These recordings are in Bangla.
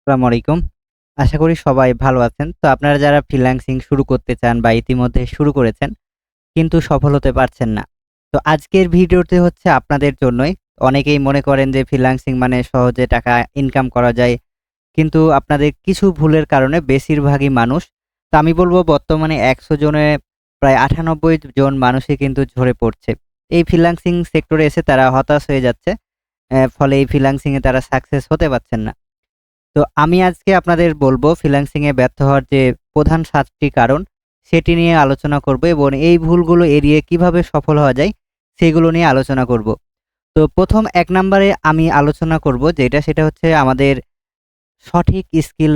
আসসালামু আলাইকুম। আশা করি সবাই ভালো আছেন। তো আপনারা যারা ফ্রিল্যান্সিং শুরু করতে চান বা ইতিমধ্যে শুরু করেছেন কিন্তু সফল হতে পারছেন না। তো আজকের ভিডিওতে হচ্ছে আপনাদের জন্যই। অনেকেই মনে করেন যে ফ্রিল্যান্সিং মানে সহজে টাকা ইনকাম করা যায়। কিন্তু আপনাদের কিছু ভুলের কারণে বেশিরভাগই মানুষ, তো আমি বলব বর্তমানে ১০০ জনে প্রায় ৯৮ জন মানুষই কিন্তু ঝরে পড়ছে। এই ফ্রিল্যান্সিং সেক্টরে এসে তারা হতাশ হয়ে যাচ্ছে। ফলে এই ফ্রিল্যান্সিং এ তারা সাকসেস হতে পারছেন না। তো আমি আজকে আপনাদের বলব ফ্রিল্যান্সিং এ ব্যর্থ হওয়ার যে প্রধান ৭ টি কারণ, সেটি নিয়ে আলোচনা করব এবং এই ভুলগুলো এড়িয়ে কিভাবে সফল হওয়া যায়, সেগুলো নিয়ে আলোচনা করব। তো ১ম ১ নাম্বারে আমি আলোচনা করব সেটা হচ্ছে আমাদের সঠিক স্কিল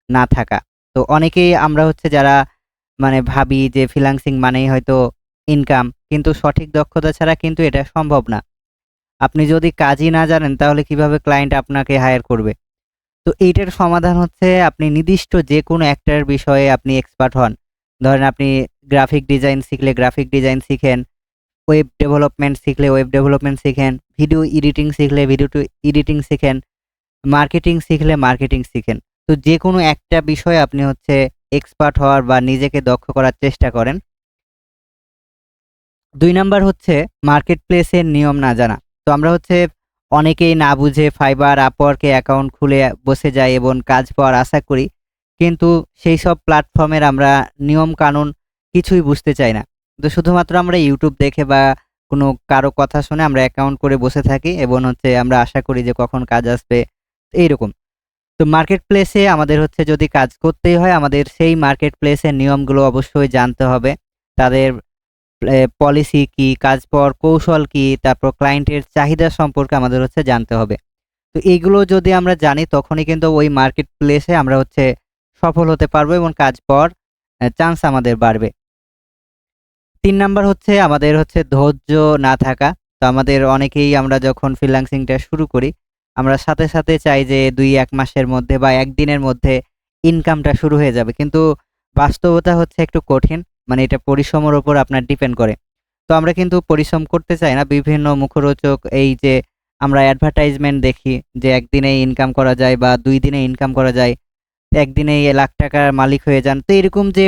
না থাকা। তো অনেকেই আমরা হচ্ছে যারা ভাবি যে ফ্রিল্যান্সিং মানেই হয়তো ইনকাম, কিন্তু সঠিক দক্ষতা ছাড়া কিন্তু এটা সম্ভব না। আপনি যদি কাজই না জানেন তাহলে কিভাবে ক্লায়েন্ট আপনাকে হায়ার করবে? তো এইটার সমাধান হচ্ছে আপনি নির্দিষ্ট যেকোনো একটার বিষয়ে আপনি এক্সপার্ট হন। ধরেন আপনি গ্রাফিক ডিজাইন শিখলে গ্রাফিক ডিজাইন শিখেন, ওয়েব ডেভেলপমেন্ট শিখলে ওয়েব ডেভেলপমেন্ট শিখেন, ভিডিও এডিটিং শিখলে ভিডিও এডিটিং শিখেন, মার্কেটিং শিখলে মার্কেটিং শিখেন। তো যেকোনো একটা বিষয়ে আপনি হচ্ছে এক্সপার্ট হওয়ার বা নিজেকে দক্ষ করার চেষ্টা করেন। ২ নাম্বার হচ্ছে মার্কেট প্লেসের নিয়ম না জানা। তো আমরা হচ্ছে অনেকেই না বুঝে Fiverr, Upwork এ অ্যাকাউন্ট খুলে বসে যাই এবং কাজ পাওয়ার আশা করি। কিন্তু সেইসব প্ল্যাটফর্মের আমরা নিয়ম কানুন কিছুই বুঝতে চাই না। তো শুধুমাত্র আমরা YouTube দেখে বা কোনো কারো কথা শুনে আমরা অ্যাকাউন্ট করে বসে থাকি এবং হচ্ছে আমরা আশা করি যে কখন কাজ আসবে, এইরকম। তো মার্কেট প্লেসে আমাদের হচ্ছে যদি কাজ করতেই হয় আমাদের সেই মার্কেট প্লেসের নিয়মগুলো অবশ্যই জানতে হবে। তাদের পলিসি কি, কাজ পাওয়ার কৌশল কি, তারপর ক্লায়েন্টের চাহিদা সম্পর্কে আমাদের হচ্ছে জানতে হবে। তো এইগুলো যদি আমরা জানি তখনই কিন্তু ওই মার্কেট প্লেসে আমরা হচ্ছে সফল হতে পারবো এবং কাজ পাওয়ার চান্স আমাদের বাড়বে। ৩ নাম্বার হচ্ছে আমাদের হচ্ছে ধৈর্য না থাকা। তো আমাদের অনেকেই আমরা যখন ফ্রিল্যান্সিংটা শুরু করি, আমরা সাথে, সাথে চাই যে ২-১ মাসের মধ্যে বা ১ দিনের মধ্যে ইনকামটা শুরু হয়ে যাবে। কিন্তু বাস্তবতা হচ্ছে একটু কঠিন। এটা পরিশ্রমের উপর আপনার ডিপেন্ড করে। তো আমরা কিন্তু পরিশ্রম করতে চাই না। বিভিন্ন মুখরোচক এই যে আমরা অ্যাডভার্টাইজমেন্ট দেখি যে ১ দিনেই ইনকাম করা যায় বা ২ দিনে ইনকাম করা যায়। ১ দিনেই লাখ টাকার মালিক হয়ে যান। তো এরকম যে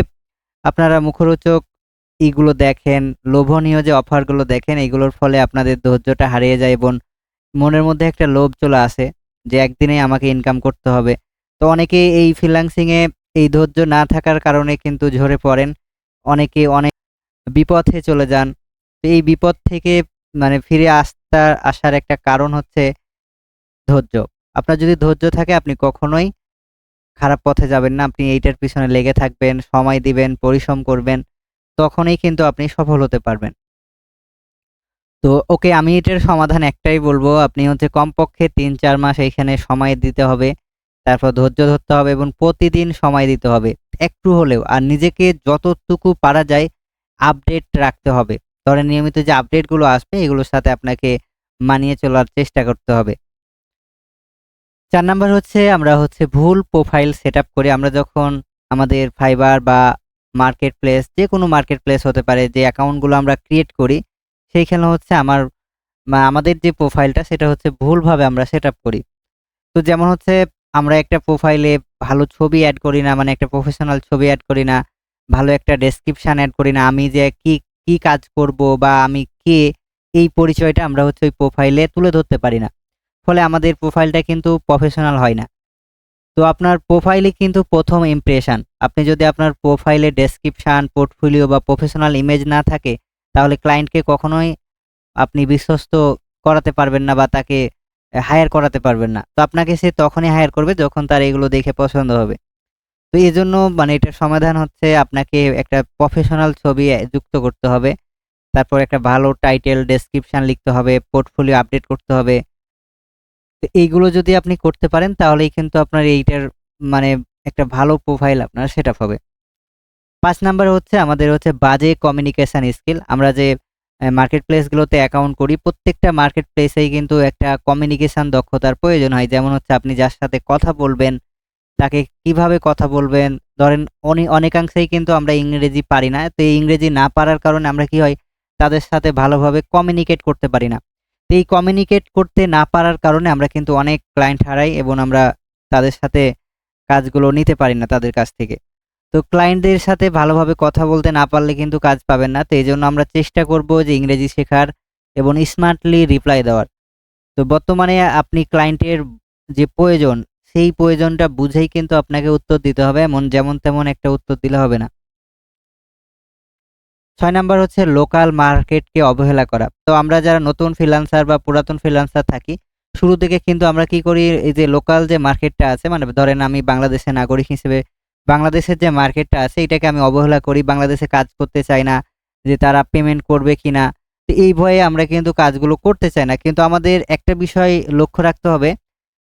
আপনারা মুখরোচক ইগুলো দেখেন, লোভনীয় যে অফারগুলো দেখেন, এগুলোর ফলে আপনাদের ধৈর্যটা হারিয়ে যায় এবং মনের মধ্যে একটা লোভ চলে আসে যে একদিনেই আমাকে ইনকাম করতে হবে। তো অনেকে এই ফ্রিল্যান্সিং এ এই ধৈর্য না থাকার কারণে কিন্তু ঝরে পড়েন। অনেকে অনেক বিপথে চলে যান। তো এই বিপদ থেকে ফিরে আসার একটা কারণ হচ্ছে ধৈর্য। আপনার যদি ধৈর্য থাকে আপনি কখনোই খারাপ পথে যাবেন না। আপনি এইটার পিছনে লেগে থাকবেন, সময় দিবেন, পরিশ্রম করবেন। তখনই কিন্তু আপনি সফল হতে পারবেন। তো ওকে, আমি এটার সমাধান একটাই বলব, আপনি হচ্ছে কমপক্ষে ৩-৪ মাস এইখানে সময় দিতে হবে। তারপর ধৈর্য ধরতে হবে এবং প্রতিদিন সময় দিতে হবে। একটু হলেও। আর নিজেকে যতটুকু পারা যায় আপডেট রাখতে হবে। ধরেন নিয়মিত যে আপডেটগুলো আসবে এগুলোর সাথে আপনাকে মানিয়ে চলার চেষ্টা করতে হবে। ৪ নাম্বার হচ্ছে আমরা হচ্ছে ভুল প্রোফাইল সেটআপ করি। আমরা যখন আমাদের Fiverr বা মার্কেট প্লেস, যেকোনো মার্কেট প্লেস হতে পারে, যে অ্যাকাউন্টগুলো আমরা ক্রিয়েট করি, সেইখানে হচ্ছে আমাদের যে প্রোফাইলটা সেটা হচ্ছে ভুলভাবে আমরা সেটআপ করি। তো যেমন হচ্ছে আমরা একটা প্রোফাইলে ভালো ছবি এড করি না, একটা প্রফেশনাল ছবি এড করি না, ভালো একটা ডেসক্রিপশন এড করি না। আমি যে কি কাজ করব বা আমি কে, এই পরিচয়টা আমরা হচ্ছে ওই প্রোফাইলে তুলে ধরতে পারি না। ফলে আমাদের প্রোফাইলটা কিন্তু প্রফেশনাল হয় না। তো আপনার প্রোফাইলই কিন্তু ১ম ইমপ্রেশন। আপনি যদি আপনার প্রোফাইলে ডেসক্রিপশন, পোর্টফোলিও বা প্রফেশনাল ইমেজ না থাকে, তাহলে ক্লায়েন্টকে কখনোই আপনি বিশ্বস্ত করাতে পারবেন না বা তাকে হায়ার করাতে পারবেন না। তো আপনাকে সে তখনই হায়ার করবে যখন তার এগুলো দেখে পছন্দ হবে। তো এজন্য এটার সমাধান হচ্ছে আপনাকে একটা প্রফেশনাল ছবি যুক্ত করতে হবে। তারপর একটা ভালো টাইটেল, ডেসক্রিপশন লিখতে হবে, পোর্টফোলিও আপডেট করতে হবে। তো এইগুলো যদি আপনি করতে পারেন তাহলেই কিন্তু আপনার এইটার মানে একটা ভালো প্রোফাইল আপনার সেটআপ হবে। ৫ নাম্বার হচ্ছে আমাদের হচ্ছে বাজে কমিউনিকেশন স্কিল। আমরা যে মার্কেট প্লেস গুলোতে অ্যাকাউন্ট করি, প্রত্যেকটা মার্কেট প্লেসেই কিন্তু একটা কমিউনিকেশন দক্ষতার প্রয়োজন হয়। যেমন হচ্ছে আপনি যার সাথে কথা বলবেন, তাকে কিভাবে কথা বলবেন। ধরেন অনেকাংশেই কিন্তু আমরা ইংরেজি পারি না। তো এই ইংরেজি না পারার কারণে আমরা কি হয়, তাদের সাথে ভালোভাবে কমিউনিকেট করতে পারি না। তো এই কমিউনিকেট করতে না পারার কারণে আমরা কিন্তু অনেক ক্লায়েন্ট হারাই এবং আমরা তাদের সাথে কাজগুলো নিতে পারি না তাদের কাছ থেকে। তো ক্লায়েন্টদের সাথে ভালোভাবে কথা বলতে না পারলে কিন্তু কাজ পাবেন না। তো এইজন্য আমরা চেষ্টা করব যে ইংরেজি শেখার এবং স্মার্টলি রিপ্লাই দেওয়ার। তো বর্তমানে আপনি ক্লায়েন্টের যে প্রয়োজন, সেই প্রয়োজনটা বুঝেই কিন্তু আপনাকে উত্তর দিতে হবে। এমন যেমন তেমন একটা উত্তর দিলে হবে না। ৬ নাম্বার হচ্ছে লোকাল মার্কেটকে অবহেলা করা। তো আমরা যারা নতুন ফ্রিল্যান্সার বা পুরাতন ফ্রিল্যান্সার থাকি, শুরু থেকে কিন্তু আমরা কি করি, এই যে লোকাল যে মার্কেটটা আছে, মানে ধরেন আমি বাংলাদেশের নাগরিক হিসেবে বাংলাদেশের যে মার্কেটটা আছে এটাকে আমি অবহেলা করি। বাংলাদেশে কাজ করতে চাই না, যে তারা পেমেন্ট করবে কিনা। তো এই ভয়ে আমরা কিন্তু কাজগুলো করতে চাই না। কিন্তু আমাদের একটা বিষয় লক্ষ্য রাখতে হবে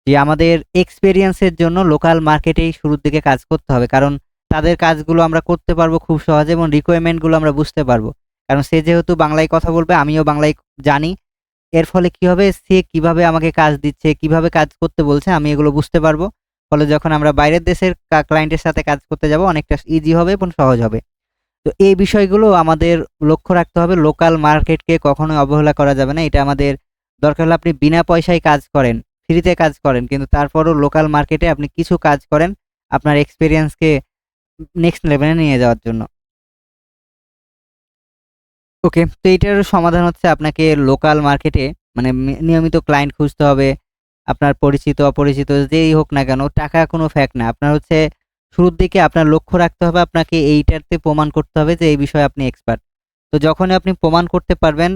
যে আমাদের এক্সপেরিয়েন্সের জন্য লোকাল মার্কেটেই শুরুর দিকে কাজ করতে হবে। কারণ তাদের কাজগুলো আমরা করতে পারবো খুব সহজে এবং রিকোয়ারমেন্ট গুলো আমরা বুঝতে পারবো। কারণ সে যেহেতু বাংলায় কথা বলবে, আমিও বাংলায় জানি। এর ফলে কি হবে, সে কিভাবে আমাকে কাজ দিচ্ছে, কিভাবে কাজ করতে বলছে আমি এগুলো বুঝতে পারবো। ফলে যখন আমরা বাইরের দেশের ক্লায়েন্টের সাথে কাজ করতে যাব অনেকটা ইজি হবে এবং সহজ হবে। তো এই বিষয়গুলো আমাদের লক্ষ্য রাখতে হবে। লোকাল মার্কেটকে কখনোই অবহেলা করা যাবে না। এটা আমাদের দরকার হলে আপনি বিনা পয়সায় কাজ করেন, ফ্রিতে কাজ করেন, কিন্তু তারপরও লোকাল মার্কেটে আপনি কিছু কাজ করেন আপনার এক্সপেরিয়েন্সকে নেক্সট লেভেলে নিয়ে যাওয়ার জন্য। ওকে, তো এইটার সমাধান হচ্ছে আপনাকে লোকাল মার্কেটে মানে নিয়মিত ক্লায়েন্ট খুঁজতে হবে। আপনার পরিচিত অপরিচিত যেই হোক না কেন, টাকা কোনো ফ্যাক্ট না। আপনার হচ্ছে শুরুর দিকে আপনার লক্ষ্য রাখতে হবে, আপনাকে এইটাতে প্রমাণ করতে হবে যে এই বিষয়ে আপনি এক্সপার্ট। তো যখনই আপনি প্রমাণ করতে পারবেন,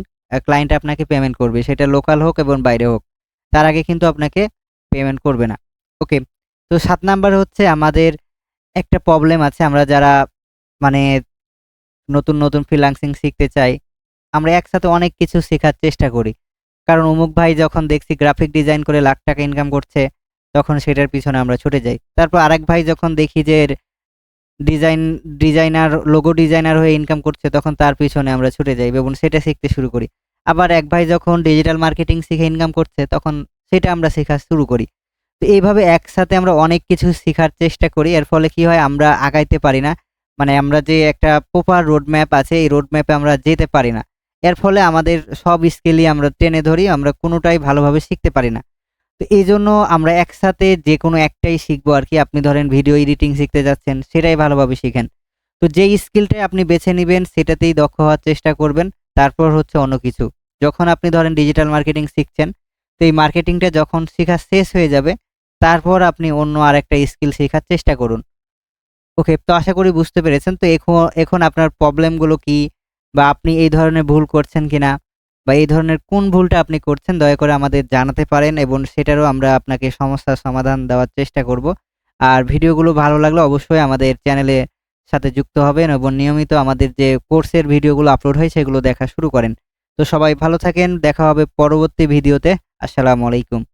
ক্লায়েন্ট আপনাকে পেমেন্ট করবে, সেটা লোকাল হোক এবং বাইরে হোক। তার আগে কিন্তু আপনাকে পেমেন্ট করবে না। ওকে, তো ৭ নাম্বার হচ্ছে আমাদের একটা প্রবলেম আছে, আমরা যারা মানে নতুন ফ্রিল্যান্সিং শিখতে চাই, আমরা একসাথে অনেক কিছু শেখার চেষ্টা করি। কারণ অমুক ভাই যখন দেখছি গ্রাফিক ডিজাইন করে লাখ টাকা ইনকাম করছে, তখন সেটার পিছনে আমরা ছুটে যাই। তারপর আরেক ভাই যখন দেখি যে ডিজাইন লোগো ডিজাইনার হয়ে ইনকাম করছে, তখন তার পিছনে আমরা ছুটে যাই এবং সেটা শিখতে শুরু করি। আবার এক ভাই যখন ডিজিটাল মার্কেটিং শিখে ইনকাম করছে, তখন সেটা আমরা শেখা শুরু করি। তো এইভাবে একসাথে আমরা অনেক কিছু শিখার চেষ্টা করি। এর ফলে কি হয়, আমরা আগাইতে পারি না। মানে আমরা যে একটা প্রপার রোড ম্যাপ আছে, এই রোড ম্যাপে আমরা যেতে পারি না। এর ফলে আমাদের সব স্কিলই আমরা টেনে ধরি, আমরা কোনোটাই ভালোভাবে শিখতে পারি না। তো এইজন্য আমরা একসাথে যেকোনো একটাই শিখবো আরকি। আপনি ধরেন ভিডিও এডিটিং শিখতে যাচ্ছেন, সেটাই ভালোভাবে শিখেন। তো যেই স্কিলটাই আপনি বেছে নিবেন সেটাতেই দক্ষ হওয়ার চেষ্টা করবেন। তারপর হচ্ছে অন্য কিছু। যখন আপনি ধরেন ডিজিটাল মার্কেটিং শিখছেন, তো এই মার্কেটিংটা যখন শিখা শেষ হয়ে যাবে, তারপর আপনি অন্য আরেকটা স্কিল শেখার চেষ্টা করুন। ওকে, তো আশা করি বুঝতে পেরেছেন। তো এখন আপনার প্রবলেমগুলো কি? বা আপনি এই ধরনের ভুল করছেন কিনা? বা এই ধরনের কোন ভুলটা আপনি করছেন দয়া করে আমাদের জানাতে পারেন এবং সেটারও আমরা আপনাকে সমস্যার সমাধান দেওয়ার চেষ্টা করব। আর ভিডিওগুলো ভালো লাগলে অবশ্যই আমাদের চ্যানেলের সাথে যুক্ত হবেন এবং নিয়মিত আমাদের যে কোর্সের ভিডিওগুলো আপলোড হয় সেগুলো দেখা শুরু করেন। তো সবাই ভালো থাকেন। দেখা হবে পরবর্তী ভিডিওতে। আসসালামু আলাইকুম।